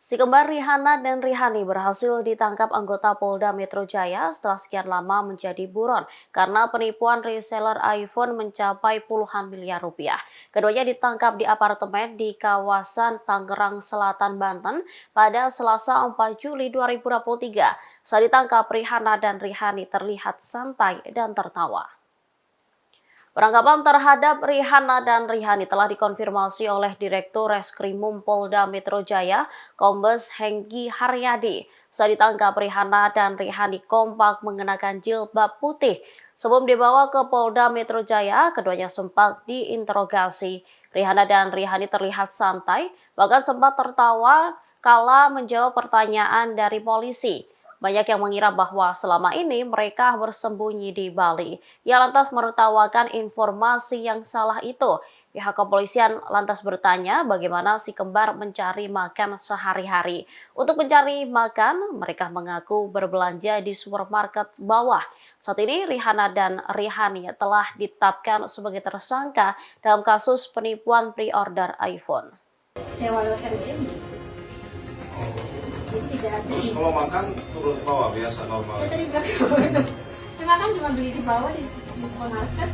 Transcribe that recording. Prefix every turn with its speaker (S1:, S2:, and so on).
S1: Si kembar Rihanna dan Rihani berhasil ditangkap anggota Polda Metro Jaya setelah sekian lama menjadi buron karena penipuan reseller iPhone mencapai puluhan miliar rupiah. Keduanya ditangkap di apartemen di kawasan Tangerang Selatan, Banten pada Selasa 4 Juli 2023. Saat ditangkap, Rihanna dan Rihani terlihat santai dan tertawa. Penangkapan terhadap Rihanna dan Rihani telah dikonfirmasi oleh Direktur Reskrimum Polda Metro Jaya, Kombes Hengki Haryadi. Saat ditangkap, Rihanna dan Rihani kompak mengenakan jilbab putih. Sebelum dibawa ke Polda Metro Jaya, keduanya sempat diinterogasi. Rihanna dan Rihani terlihat santai, bahkan sempat tertawa kala menjawab pertanyaan dari polisi. Banyak yang mengira bahwa selama ini mereka bersembunyi di Bali. Ia lantas menertawakan informasi yang salah itu. Pihak kepolisian lantas bertanya bagaimana si kembar mencari makan sehari-hari. Untuk mencari makan, mereka mengaku berbelanja di supermarket bawah. Saat ini Rihanna dan Rihani telah ditetapkan sebagai tersangka dalam kasus penipuan pre-order iPhone.
S2: Terus kalau makan turun ke bawah biasa normal.
S3: Ya tadi bilang itu. Saya makan cuma beli di bawah di supermarket.